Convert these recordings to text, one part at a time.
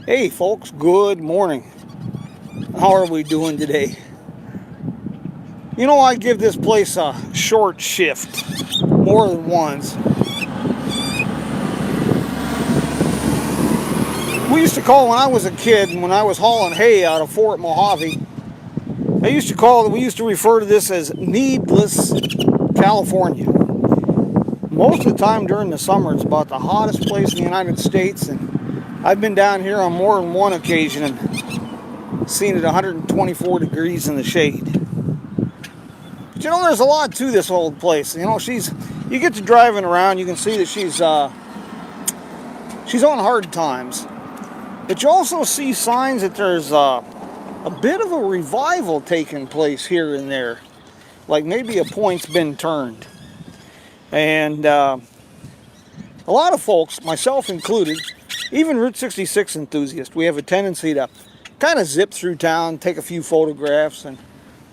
Hey folks, good morning. How are we doing today? You know, I give this place a short shift more than once. We used to call, when I was a kid and when I was hauling hay out of Fort Mojave, we used to refer to this as Needless California. Most of the time during the summer, it's about the hottest place in the United States, and I've been down here on more than one occasion and seen it 124 degrees in the shade. But you know, there's a lot to this old place. You know, you get to driving around, you can see that she's on hard times. But you also see signs that there's a bit of a revival taking place here and there. Like maybe a point's been turned. And a lot of folks, myself included, even Route 66 enthusiasts, we have a tendency to kind of zip through town, take a few photographs, and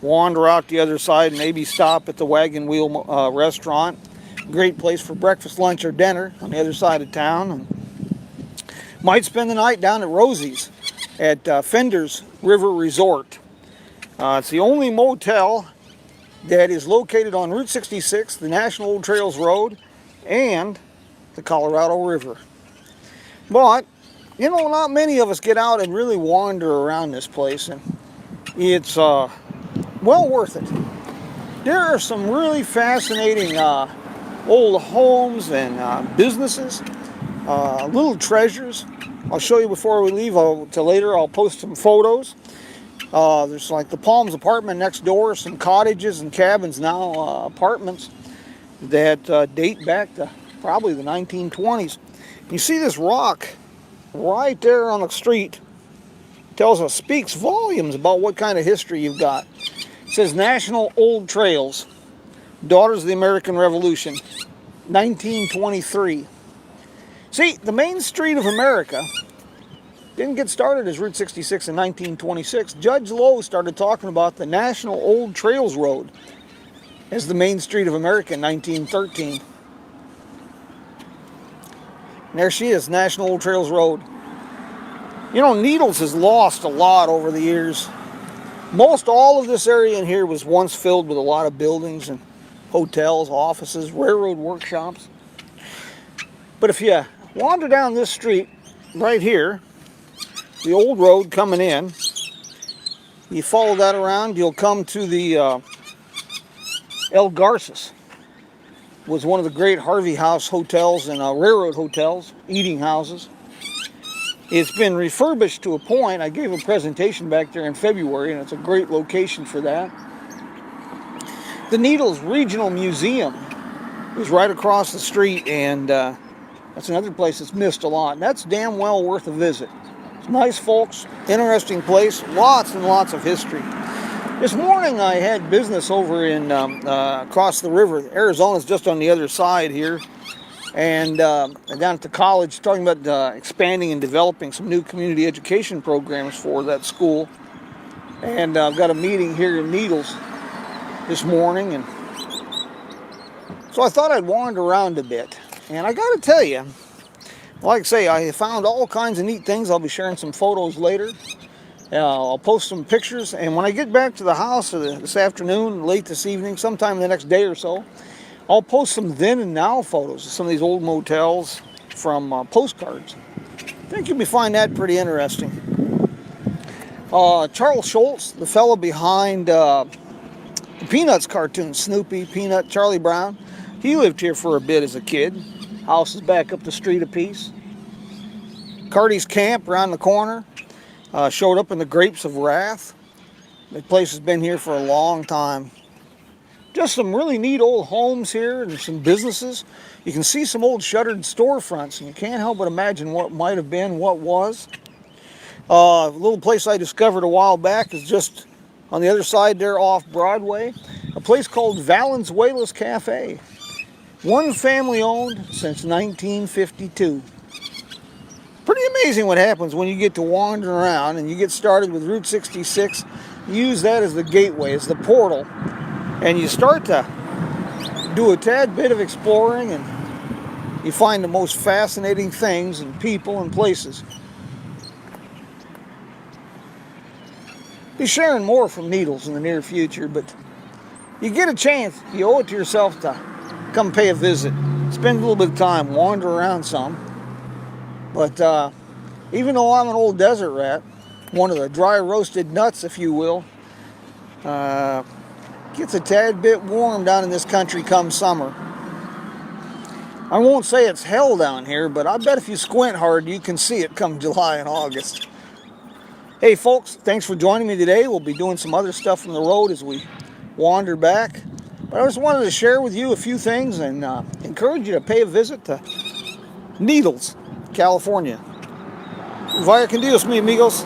wander out the other side and maybe stop at the Wagon Wheel restaurant. Great place for breakfast, lunch, or dinner on the other side of town. And might spend the night down at Rosie's at Fenders River Resort. It's the only motel that is located on Route 66, the National Old Trails Road, and the Colorado River. But, you know, not many of us get out and really wander around this place, and it's well worth it. There are some really fascinating old homes and businesses, little treasures. I'll show you before we leave. Till later, I'll post some photos. There's like the Palms apartment next door, some cottages and cabins now, apartments that date back to probably the 1920s. You see this rock right there on the street. Speaks volumes about what kind of history you've got. It says National Old Trails, Daughters of the American Revolution, 1923. See, the main street of America didn't get started as Route 66 in 1926. Judge Lowe started talking about the National Old Trails Road as the main street of America in 1913. And there she is, National Old Trails Road. You know, Needles has lost a lot over the years. Most all of this area in here was once filled with a lot of buildings and hotels, offices, railroad workshops. But if you wander down this street right here, the old road coming in, you follow that around, you'll come to the El Garces. Was one of the great Harvey House hotels and railroad hotels, eating houses. It's been refurbished to a point. I gave a presentation back there in February, and it's a great location for that. The Needles Regional Museum is right across the street, and that's another place that's missed a lot. And that's damn well worth a visit. It's nice folks, interesting place, lots and lots of history. This morning I had business over in across the river. Arizona's just on the other side here. And down at the college, talking about expanding and developing some new community education programs for that school. And I've got a meeting here in Needles this morning, and so I thought I'd wander around a bit. And I got to tell you, like I say, I found all kinds of neat things. I'll be sharing some photos later. I'll post some pictures, and when I get back to the house this afternoon, late this evening, sometime the next day or so, I'll post some then and now photos of some of these old motels from postcards. I think you'll find that pretty interesting. Charles Schultz, the fellow behind the Peanuts cartoon, Snoopy, Peanut, Charlie Brown, he lived here for a bit as a kid. House is back up the street a piece. Carty's Camp around the corner. Showed up in the Grapes of Wrath. The place has been here for a long time. Just some really neat old homes here and some businesses. You can see some old shuttered storefronts, and you can't help but imagine what might have been, what was. A little place I discovered a while back is just on the other side there off Broadway. A place called Valenzuela's Cafe. One family owned since 1952. Pretty amazing what happens when you get to wander around and you get started with Route 66. You use that as the gateway, as the portal. And you start to do a tad bit of exploring, and you find the most fascinating things and people and places. be sharing more from Needles in the near future, but you get a chance, you owe it to yourself to come pay a visit, spend a little bit of time, wander around some. But even though I'm an old desert rat, one of the dry roasted nuts, if you will, gets a tad bit warm down in this country come summer. I won't say it's hell down here, but I bet if you squint hard, you can see it come July and August. Hey folks, thanks for joining me today. We'll be doing some other stuff from the road as we wander back. But I just wanted to share with you a few things and encourage you to pay a visit to Needles, California. Vaya con Dios, mi amigos.